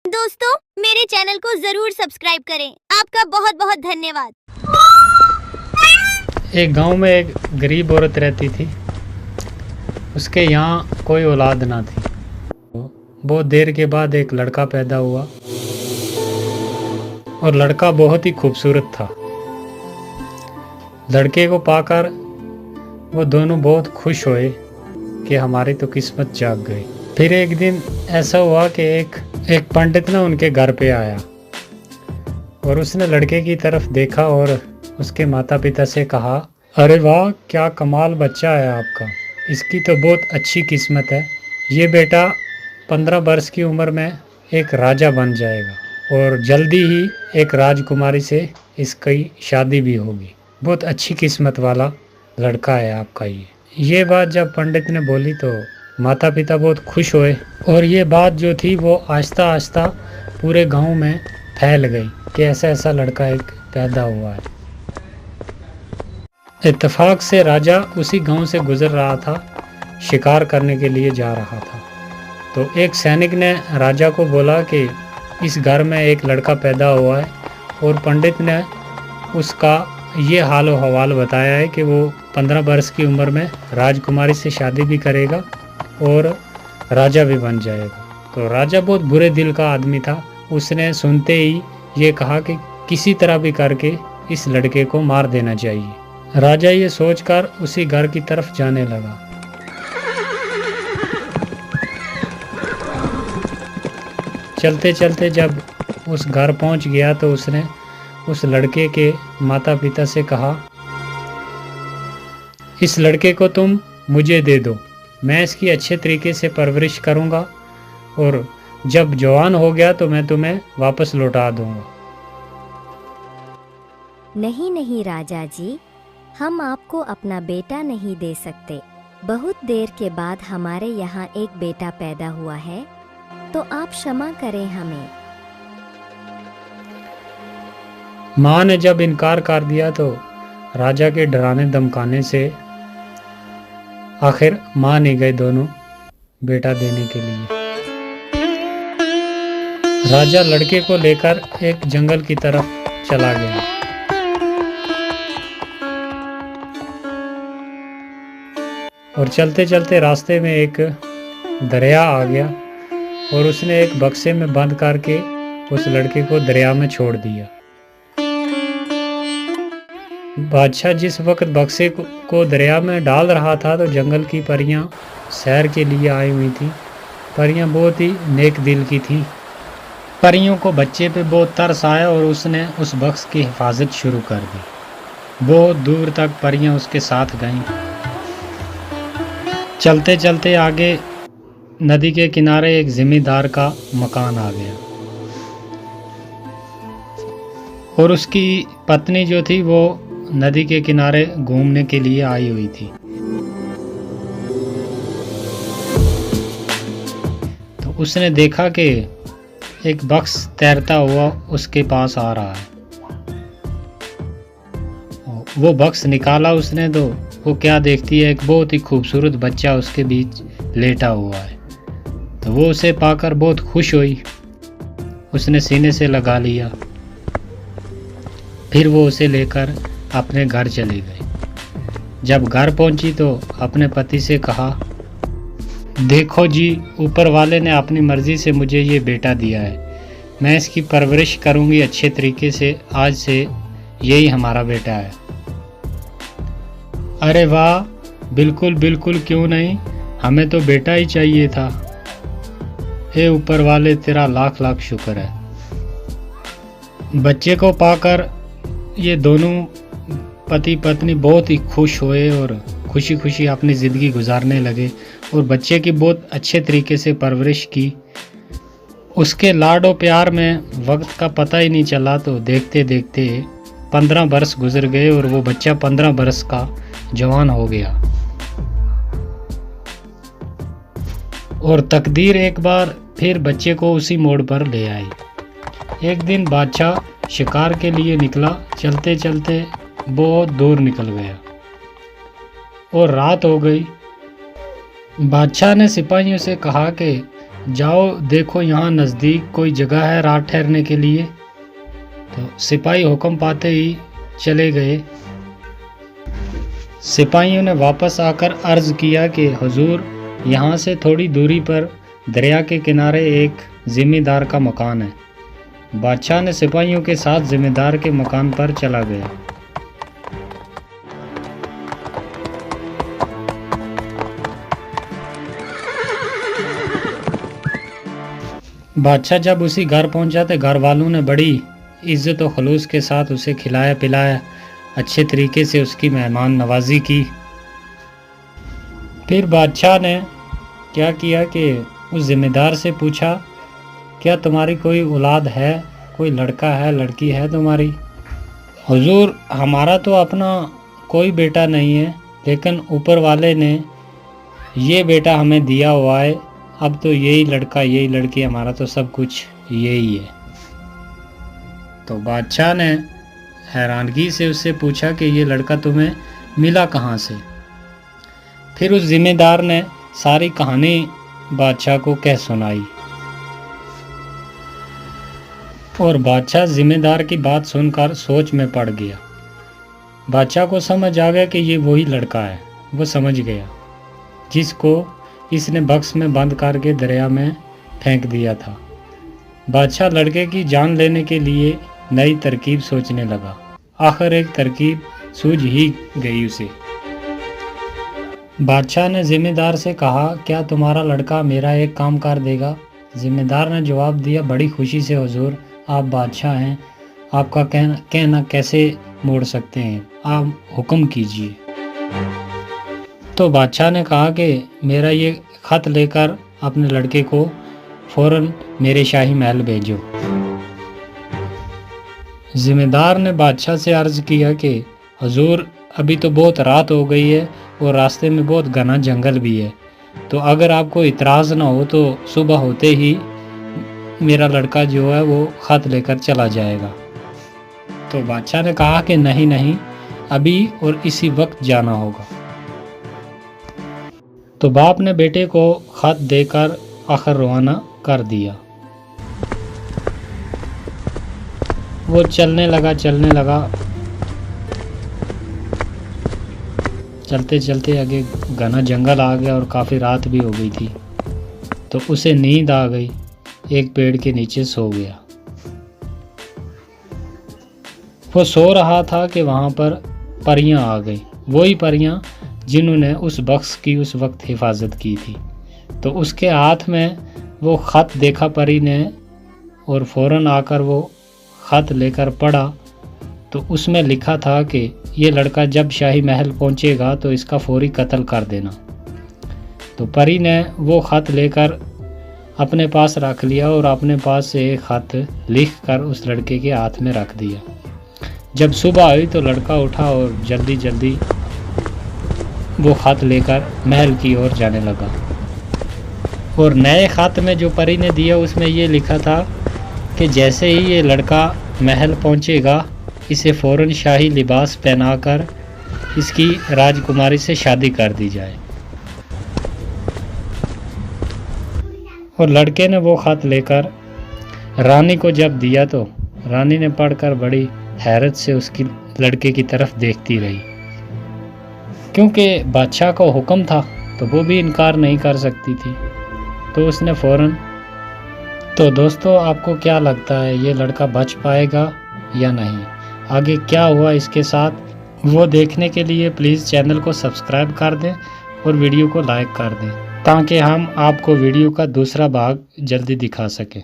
दोस्तों, मेरे चैनल को जरूर सब्सक्राइब करें। आपका बहुत बहुत धन्यवाद। एक गांव में एक गरीब औरत रहती थी। उसके यहाँ कोई औलाद ना थी। बहुत देर के बाद एक लड़का पैदा हुआ और लड़का बहुत ही खूबसूरत था। लड़के को पाकर वो दोनों बहुत खुश हुए कि हमारी तो किस्मत जाग गई। फिर एक दिन ऐसा हुआ कि एक पंडित ना उनके घर पे आया और उसने लड़के की तरफ देखा और उसके माता पिता से कहा, अरे वाह, क्या कमाल बच्चा है आपका, इसकी तो बहुत अच्छी किस्मत है। ये बेटा 15 वर्ष की उम्र में एक राजा बन जाएगा और जल्दी ही एक राजकुमारी से इसकी शादी भी होगी। बहुत अच्छी किस्मत वाला लड़का है आपका ये बात जब पंडित ने बोली तो माता पिता बहुत खुश हुए और ये बात जो थी वो आहिस्ता आहिस्ता पूरे गांव में फैल गई कि ऐसा ऐसा लड़का एक पैदा हुआ है। इत्तेफाक से राजा उसी गांव से गुजर रहा था, शिकार करने के लिए जा रहा था। तो एक सैनिक ने राजा को बोला कि इस घर में एक लड़का पैदा हुआ है और पंडित ने उसका ये हाल व हवाल बताया है कि वो 15 वर्ष की उम्र में राजकुमारी से शादी भी करेगा और राजा भी बन जाएगा। तो राजा बहुत बुरे दिल का आदमी था। उसने सुनते ही ये कहा कि किसी तरह भी करके इस लड़के को मार देना चाहिए। राजा ये सोचकर उसी घर की तरफ जाने लगा। चलते चलते जब उस घर पहुंच गया तो उसने उस लड़के के माता पिता से कहा, इस लड़के को तुम मुझे दे दो, मैं इसकी अच्छे तरीके से परवरिश करूंगा और जब जवान हो गया तो मैं तुम्हें वापस लौटा दूंगा। नहीं नहीं राजा जी, हम आपको अपना बेटा नहीं दे सकते। बहुत देर के बाद हमारे यहाँ एक बेटा पैदा हुआ है, तो आप क्षमा करें हमें। माँ ने जब इनकार कर दिया तो राजा के डराने धमकाने से आखिर मान ही गए दोनों बेटा देने के लिए। राजा लड़के को लेकर एक जंगल की तरफ चला गया। और चलते चलते रास्ते में एक दरिया आ गया और उसने एक बक्से में बंद करके उस लड़के को दरिया में छोड़ दिया। बादशाह जिस वक्त बक्से को दरिया में डाल रहा था तो जंगल की परियां सैर के लिए आई हुई थी। परियां बहुत ही नेक दिल की थी। परियों को बच्चे पे बहुत तरस आया और उसने उस बक्स की हिफाजत शुरू कर दी। बहुत दूर तक परियां उसके साथ गईं। चलते चलते आगे नदी के किनारे एक जिमींदार का मकान आ गया और उसकी पत्नी जो थी वो नदी के किनारे घूमने के लिए आई हुई थी। तो उसने देखा कि एक बक्स तैरता हुआ उसके पास आ रहा है। वो बक्स निकाला उसने तो वो क्या देखती है, एक बहुत ही खूबसूरत बच्चा उसके बीच लेटा हुआ है। तो वो उसे पाकर बहुत खुश हुई, उसने सीने से लगा लिया। फिर वो उसे लेकर अपने घर चली गई। जब घर पहुंची तो अपने पति से कहा, देखो जी, ऊपर वाले ने अपनी मर्जी से मुझे ये बेटा दिया है, मैं इसकी परवरिश करूंगी अच्छे तरीके से, आज से यही हमारा बेटा है। अरे वाह, बिल्कुल बिल्कुल, क्यों नहीं, हमें तो बेटा ही चाहिए था। हे ऊपर वाले, तेरा लाख लाख शुक्र है। बच्चे को पाकर ये दोनों पति पत्नी बहुत ही खुश हुए और खुशी खुशी अपनी ज़िंदगी गुजारने लगे और बच्चे की बहुत अच्छे तरीके से परवरिश की। उसके लाडो प्यार में वक्त का पता ही नहीं चला। तो देखते देखते 15 वर्ष गुजर गए और वो बच्चा 15 वर्ष का जवान हो गया। और तकदीर एक बार फिर बच्चे को उसी मोड़ पर ले आई। एक दिन बादशाह शिकार के लिए निकला। चलते चलते बहुत दूर निकल गया और रात हो गई। बादशाह ने सिपाहियों से कहा कि जाओ देखो यहाँ नज़दीक कोई जगह है रात ठहरने के लिए। तो सिपाही हुक्म पाते ही चले गए। सिपाहियों ने वापस आकर अर्ज़ किया कि हुजूर, यहाँ से थोड़ी दूरी पर दरिया के किनारे एक ज़िम्मेदार का मकान है। बादशाह ने सिपाहियों के साथ ज़िम्मेदार के मकान पर चला गया। बादशाह जब उसी घर पहुंचा तो घर वालों ने बड़ी इज़्ज़त और खलूस के साथ उसे खिलाया पिलाया, अच्छे तरीके से उसकी मेहमान नवाजी की। फिर बादशाह ने क्या किया कि उस ज़िम्मेदार से पूछा, क्या तुम्हारी कोई औलाद है, कोई लड़का है, लड़की है तुम्हारी? हुजूर, हमारा तो अपना कोई बेटा नहीं है, लेकिन ऊपर वाले ने ये बेटा हमें दिया हुआ है। अब तो यही लड़का यही लड़की, हमारा तो सब कुछ यही है। तो बादशाह ने हैरानगी से उससे पूछा कि ये लड़का तुम्हें मिला कहाँ से? फिर उस ज़िम्मेदार ने सारी कहानी बादशाह को कह सुनाई और बादशाह ज़िम्मेदार की बात सुनकर सोच में पड़ गया। बादशाह को समझ आ गया कि ये वही लड़का है। वो समझ गया जिसको इसने बक्स में बंद करके दरिया में फेंक दिया था। बादशाह लड़के की जान लेने के लिए नई तरकीब सोचने लगा। आखिर एक तरकीब सूझ ही गई उसे। बादशाह ने ज़िम्मेदार से कहा, क्या तुम्हारा लड़का मेरा एक काम कर देगा? ज़िम्मेदार ने जवाब दिया, बड़ी खुशी से हुजूर, आप बादशाह हैं, आपका कहना कैसे मोड़ सकते हैं, आप हुक्म कीजिए। तो बादशाह ने कहा कि मेरा ये ख़त लेकर अपने लड़के को फ़ौरन मेरे शाही महल भेजो। ज़िम्मेदार ने बादशाह से अर्ज़ किया कि हुजूर, अभी तो बहुत रात हो गई है और रास्ते में बहुत घना जंगल भी है, तो अगर आपको इतराज़ ना हो तो सुबह होते ही मेरा लड़का जो है वो ख़त लेकर चला जाएगा। तो बादशाह ने कहा कि नहीं नहीं, अभी और इसी वक्त जाना होगा। तो बाप ने बेटे को ख़त देकर आखिर रवाना कर दिया। वो चलने लगा। चलते चलते आगे घना जंगल आ गया और काफ़ी रात भी हो गई थी। तो उसे नींद आ गई, एक पेड़ के नीचे सो गया। वो सो रहा था कि वहाँ पर परियां आ गई, वही परियां जिन्होंने उस बक्स की उस वक्त हिफाजत की थी। तो उसके हाथ में वो ख़त देखा परी ने और फ़ौरन आकर वो ख़त लेकर पढ़ा। तो उसमें लिखा था कि ये लड़का जब शाही महल पहुंचेगा तो इसका फौरी कत्ल कर देना। तो परी ने वो ख़त लेकर अपने पास रख लिया और अपने पास से एक ख़त लिख कर उस लड़के के हाथ में रख दिया। जब सुबह आई तो लड़का उठा और जल्दी जल्दी वो ख़त लेकर महल की ओर जाने लगा। और नए ख़त में जो परी ने दिया उसमें ये लिखा था कि जैसे ही ये लड़का महल पहुंचेगा, इसे फ़ौरन शाही लिबास पहनाकर इसकी राजकुमारी से शादी कर दी जाए। और लड़के ने वो ख़त लेकर रानी को जब दिया तो रानी ने पढ़कर बड़ी हैरत से उसकी लड़के की तरफ देखती रही, क्योंकि बादशाह का हुक्म था तो वो भी इनकार नहीं कर सकती थी। तो उसने फ़ौरन। तो दोस्तों, आपको क्या लगता है, ये लड़का बच पाएगा या नहीं? आगे क्या हुआ इसके साथ, वो देखने के लिए प्लीज़ चैनल को सब्सक्राइब कर दें और वीडियो को लाइक कर दें, ताकि हम आपको वीडियो का दूसरा भाग जल्दी दिखा सकें।